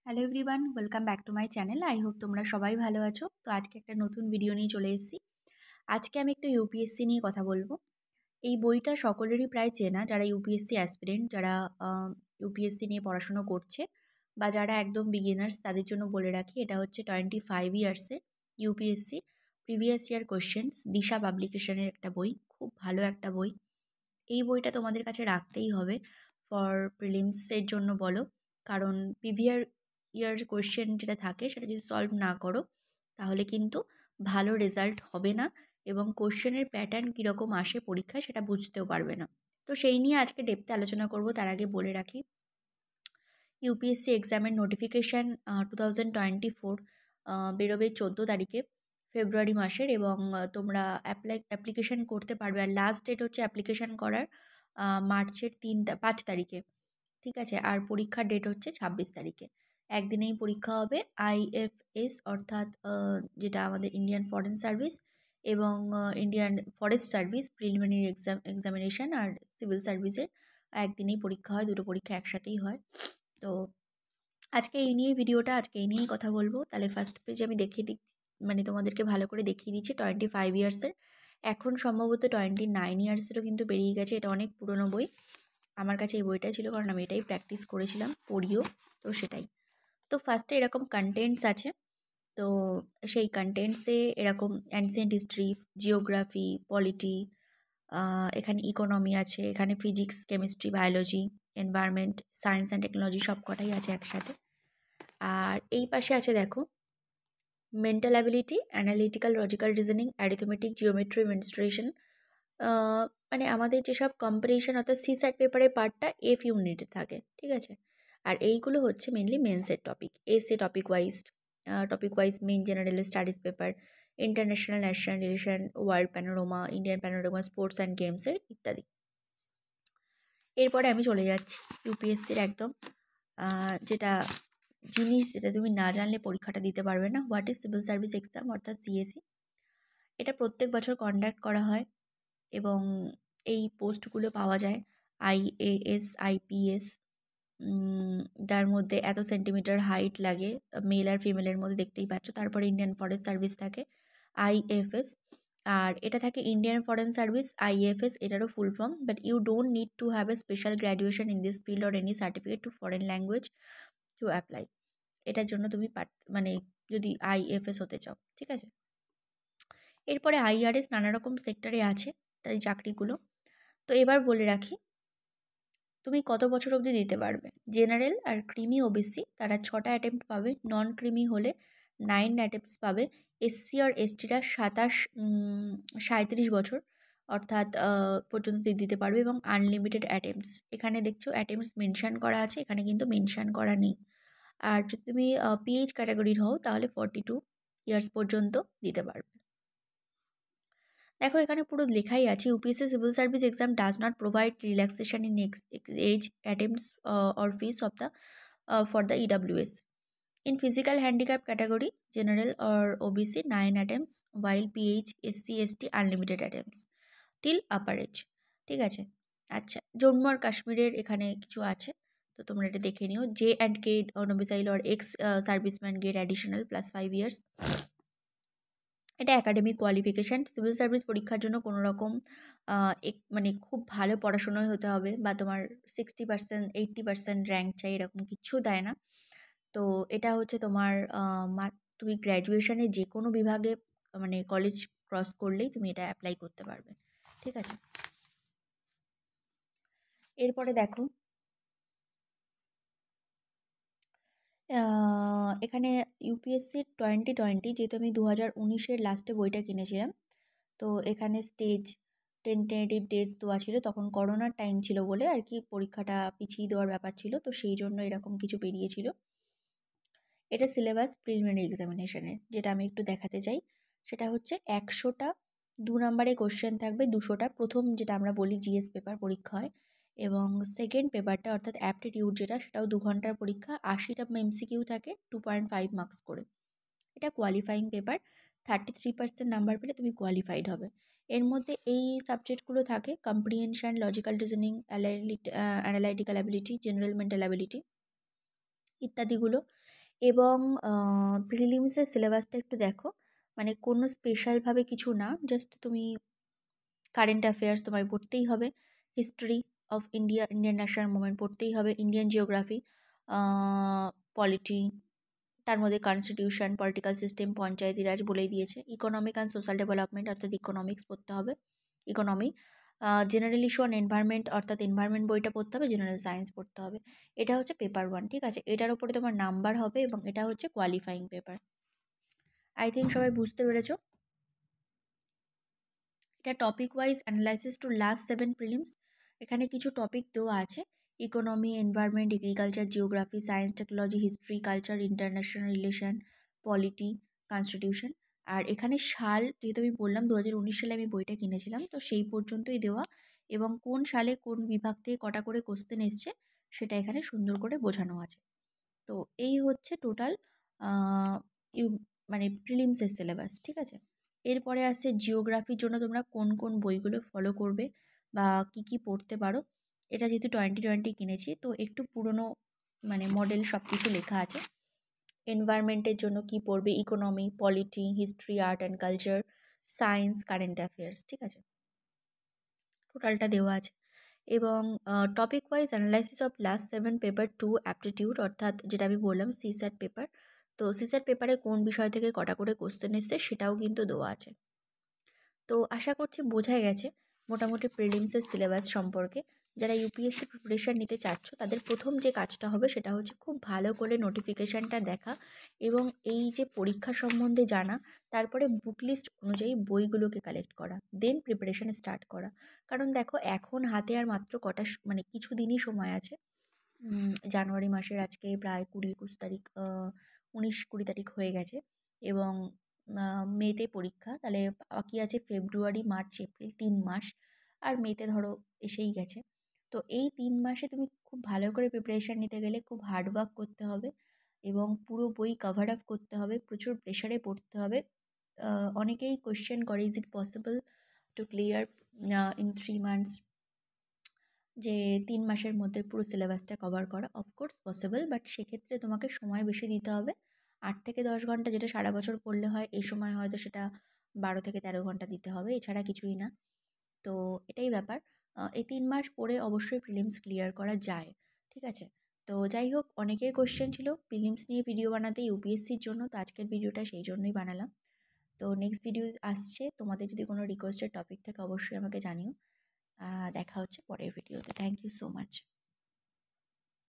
Hello everyone, welcome back to my channel. I hope তোমরা সবাই ভালো আছো। তো আজকে একটা নতুন ভিডিও নিয়ে চলে এসেছি। আজকে আমি একটু ইউপিএসসি নিয়ে কথা বলবো। এই বইটা সকলেরই প্রায় চেনা, যারা ইউপিএসসি অ্যাসপিরেন্ট, যারা ইউপিএসসি নিয়ে পড়াশুনো করছে বা যারা একদম বিগিনার্স, তাদের জন্য বলে রাখি, এটা হচ্ছে 25 ইয়ার্সের ইউপিএসসি প্রিভিয়াস ইয়ার কোয়েশ্চেন্স, দিশা পাবলিকেশনের একটা বই। খুব ভালো একটা বই। এই বইটা তোমাদের কাছে রাখতেই হবে ফর প্রিলিমসের জন্য বলো, কারণ প্রিভিয়াস ইয়ার কোয়েশ্চেন যেটা থাকে সেটা যদি সলভ না করো তাহলে কিন্তু ভালো রেজাল্ট হবে না, এবং কোয়েশ্চেনের প্যাটার্ন কীরকম আসে পরীক্ষায় সেটা বুঝতেও পারবে না। তো সেই নিয়ে আজকে ডেপথে আলোচনা করব। তার আগে বলে রাখি, ইউপিএসসি এক্সামের নোটিফিকেশান 2024 বেরোবে 14 তারিখে ফেব্রুয়ারি মাসের, এবং তোমরা অ্যাপ্লিকেশান করতে পারবে। আর লাস্ট ডেট হচ্ছে অ্যাপ্লিকেশান করার মার্চের 5 তারিখে, ঠিক আছে। আর পরীক্ষার ডেট হচ্ছে 26 তারিখে। একদিনেই পরীক্ষা হবে। আইএফএস অর্থাৎ যেটা আমাদের ইন্ডিয়ান ফরেন সার্ভিস, এবং Indian forest service preliminary examination, আর সিভিল সার্ভিসের একদিনেই পরীক্ষা হয়। দুটো পরীক্ষা একসাথেই হয়। তো আজকে এই নিয়েই ভিডিওটা, আজকে এই নিয়েই কথা বলবো। তাহলে ফার্স্ট পেজ আমি দেখিয়ে দিই, মানে তোমাদেরকে ভালো করে দেখিয়ে দিচ্ছি। 25 ইয়ার্সের, এখন সম্ভবত 29 ইয়ার্সেরও কিন্তু বেরিয়ে গেছে। এটা অনেক পুরনো বই। আমার কাছে এই বইটাই ছিল, কারণ আমি এটাই প্র্যাকটিস করেছিলাম, পড়িও, তো সেটাই। তো ফার্স্টে এরকম কন্টেন্টস আছে। তো সেই কন্টেন্টসে এরকম অ্যানসিয়েন্ট হিস্ট্রি, জিওগ্রাফি, পলিটি, এখানে ইকোনমি আছে, এখানে physics, chemistry, biology, environment, science and technology সব কটাই আছে একসাথে। আর এই পাশে আছে দেখো, mental ability, analytical logical reasoning, arithmetic, geometry, menstruation, মানে আমাদের যেসব কম্পারিশন অর্থাৎ সিস্যাট পেপারের পার্টটা এফ ইউনিটে থাকে, ঠিক আছে। আর এইগুলো হচ্ছে মেনলি মেন্সের টপিক, এসে topic wise main general studies paper, international national relation, world panorama, Indian panorama, sports and গেমসের ইত্যাদি। এরপরে আমি চলে যাচ্ছি ইউপিএসসির একদম যেটা জিনিস, যেটা তুমি না জানলে পরীক্ষাটা দিতে পারবে না। What is civil service exam অর্থাৎ সিএসি। এটা প্রত্যেক বছর কন্ডাক্ট করা হয়, এবং এই পোস্টগুলো পাওয়া যায় আইএএস, আইপিএস। তার মধ্যে এত সেন্টিমিটার হাইট লাগে, মেল আর ফিমেলের মধ্যে, দেখতেই পাচ্ছ। তারপরে ইন্ডিয়ান ফরেস্ট সার্ভিস থাকে, আইএফএস। আর এটা থাকে ইন্ডিয়ান ফরেন সার্ভিস, আইএফএস, এটারও full form. But you don't need to have a special graduation in this field or any certificate to foreign language to apply. এটার জন্য তুমি মানে যদি আইএফএস হতে চাও, ঠিক আছে। এরপরে আইআরএস, নানা রকম সেক্টরে আছে তাই চাকরিগুলো। তো এবার বলে রাখি, তুমি কত বছর অবধি দিতে পারবে। জেনারেল আর ক্রিমি ওবিসি তারা 6টা অ্যাটেম্প্ট পাবে, নন ক্রিমি হলে 9 অ্যাটেম্পটস পাবে। এসসি আর এসটিরা 37 বছর অর্থাৎ পর্যন্ত দিতে পারবে, এবং আনলিমিটেড অ্যাটেম্পটস। এখানে দেখছো অ্যাটেম্পটস মেনশান করা আছে, এখানে কিন্তু মেনশান করা নেই। আর যদি তুমি পিএইচ ক্যাটাগরির হও তাহলে 42 ইয়ার্স পর্যন্ত দিতে পারবে। দেখো এখানে পুরো লেখাই আছে, UPSC civil service exam does not provide relaxation in age attempts or fees of the for the EWS. In physical handicap category, general or OBC 9 attempts, while PH, SC ST unlimited attempts till upper age, ঠিক আছে। আচ্ছা, জম্মু আর কাশ্মীরের এখানে কিছু আছে, তো তোমরা এটা দেখে নিও। J and K domicile or ex serviceman get additional +5 years. এটা একাডেমিক কোয়ালিফিকেশান। সিভিল সার্ভিস পরীক্ষার জন্য কোনো রকম মানে খুব ভালো পড়াশোনাই হতে হবে, বা তোমার 60%, 80% র্যাঙ্ক চাই, এরকম কিচ্ছু দেয় না। তো এটা হচ্ছে তোমার তুমি গ্র্যাজুয়েশনে যে কোনো বিভাগে, মানে কলেজ ক্রস করলেই তুমি এটা অ্যাপ্লাই করতে পারবে, ঠিক আছে। এরপরে দেখো, এখানে ইউপিএসসি 2020, যেহেতু আমি 2019-এর লাস্টে বইটা কিনেছিলাম, তো এখানে স্টেজ টেন্টেটিভ ডেটস দেওয়া ছিল। তখন করোনার টাইম ছিল বলে আর কি, পরীক্ষাটা পিছিয়ে দেওয়ার ব্যাপার ছিল, তো সেই জন্য এরকম কিছু বেরিয়েছিল। এটা সিলেবাস প্রিলিমিনারি এক্সামিনেশনের, যেটা আমি একটু দেখাতে চাই। সেটা হচ্ছে 100টা 2 নম্বরে কোশ্চেন থাকবে, 200টা প্রথম, যেটা আমরা বলি জিএস পেপার পরীক্ষা হয়, এবং সেকেন্ড পেপারটা অর্থাৎ অ্যাপটিটিউড যেটা, সেটাও 2 ঘন্টার পরীক্ষা, 80টা এমসিকিউ থাকে, 2.5 মার্কস করে। এটা কোয়ালিফাইং পেপার, 33% নাম্বার পেলে তুমি কোয়ালিফাইড হবে। এর মধ্যে এই সাবজেক্টগুলো থাকে: comprehension, logical reasoning, analytical ability, general mental ability ইত্যাদিগুলো। এবং প্রিলিমসের সিলেবাসটা একটু দেখো, মানে কোনো স্পেশালভাবে কিছু না, জাস্ট তুমি কারেন্ট অ্যাফেয়ার্স তোমায় পড়তেই হবে, history of India, Indian national movement পড়তেই হবে, ইন্ডিয়ান জিওগ্রাফি, পলিটি, তার মধ্যে কনস্টিটিউশন, পলিটিক্যাল সিস্টেম, পঞ্চায়েতি রাজ বলেই দিয়েছে, ইকোনমিক অ্যান্ড সোশ্যাল ডেভেলপমেন্ট অর্থাৎ ইকোনমিক্স পড়তে হবে, economy, general issue on environment অর্থাৎ এনভায়রনমেন্ট বইটা পড়তে হবে, জেনারেল সায়েন্স পড়তে হবে। এটা হচ্ছে পেপার 1, ঠিক আছে? এটার উপরে তোমার নাম্বার হবে এবং এটা হচ্ছে কোয়ালিফাইং পেপার। আই থিঙ্ক সবাই বুঝতে পেরেছো। এটা topic wise analysis to last 7 prelims. এখানে কিছু টপিক দেওয়া আছে, economy, environment, agriculture, geography, science, technology, history, culture, international relation, polity, constitution. আর এখানে সাল, যেহেতু আমি বললাম 2019 সালে আমি বইটা কিনেছিলাম, তো সেই পর্যন্তই দেওয়া, এবং কোন সালে কোন বিভাগ থেকে কটা করে কোশ্চেন এসছে সেটা এখানে সুন্দর করে বোঝানো আছে। তো এই হচ্ছে টোটাল মানে প্রিলিমসের সিলেবাস, ঠিক আছে? এরপরে আসছে জিওগ্রাফির জন্য তোমরা কোন কোন বইগুলো ফলো করবে বা কি কি পড়তে পারো। এটা যেহেতু 2020 কিনেছি, তো একটু পুরনো মানে মডেল সব কিছু লেখা আছে। এনভায়রনমেন্টের জন্য কি পড়বে, economy, polity, history, art and culture, science, current affairs, ঠিক আছে? টোটালটা দেওয়া আছে। এবং topic wise analysis of last 7 paper 2 aptitude, অর্থাৎ যেটা আমি বললাম সিস্যাট পেপার, তো সিস্যাট পেপারে কোন বিষয় থেকে কটা করে কোশ্চেন এসছে সেটাও কিন্তু দেওয়া আছে। তো আশা করছি বোঝাই গেছে মোটামুটি প্রিলিমসের সিলেবাস সম্পর্কে। যারা ইউপিএসসি প্রিপারেশান নিতে চাচ্ছ তাদের প্রথম যে কাজটা হবে সেটা হচ্ছে খুব ভালো করে নোটিফিকেশানটা দেখা এবং এই যে পরীক্ষা সম্বন্ধে জানা, তারপরে বুক লিস্ট অনুযায়ী বইগুলোকে কালেক্ট করা, দেন প্রিপারেশান স্টার্ট করা। কারণ দেখো এখন হাতে আর মাত্র কটা মানে কিছু দিনই সময় আছে। জানুয়ারি মাসের আজকে প্রায় 20-21 তারিখ, 19-20 তারিখ হয়ে গেছে এবং মেতে পরীক্ষা, তাহলে বাকি আছে ফেব্রুয়ারি, মার্চ, এপ্রিল, 3 মাস, আর মেতে ধরো এসেই গেছে। তো এই 3 মাসে তুমি খুব ভালো করে প্রিপারেশান নিতে গেলে খুব হার্ড ওয়ার্ক করতে হবে এবং পুরো বই কভার আপ করতে হবে, প্রচুর প্রেশারে পড়তে হবে। অনেকেই কোয়েশ্চেন করে, is it possible to clear in 3 months, যে 3 মাসের মধ্যে পুরো সিলেবাসটা কভার করা? অফকোর্স পসিবল, বাট সেক্ষেত্রে তোমাকে সময় বেশি দিতে হবে। 8 থেকে 10 ঘন্টা যেটা সারা বছর পড়লে হয়, এই সময় হয়তো সেটা 12 থেকে 13 ঘন্টা দিতে হবে, এছাড়া কিছুই না। তো এটাই ব্যাপার। এই 3 মাস পড়ে অবশ্যই প্রিলিমস ক্লিয়ার করা যায়, ঠিক আছে? তো যাই হোক, অনেকের কোয়েশ্চেন ছিল প্রিলিমস নিয়ে ভিডিও বানাতে ইউপিএসসির জন্য, তো আজকের ভিডিওটা সেই জন্যই বানালাম। তো নেক্সট ভিডিও আসছে, তোমাদের যদি কোনো রিকোয়েস্টেড টপিক থাকে অবশ্যই আমাকে জানিও। দেখা হচ্ছে পরের ভিডিওতে। Thank you so much.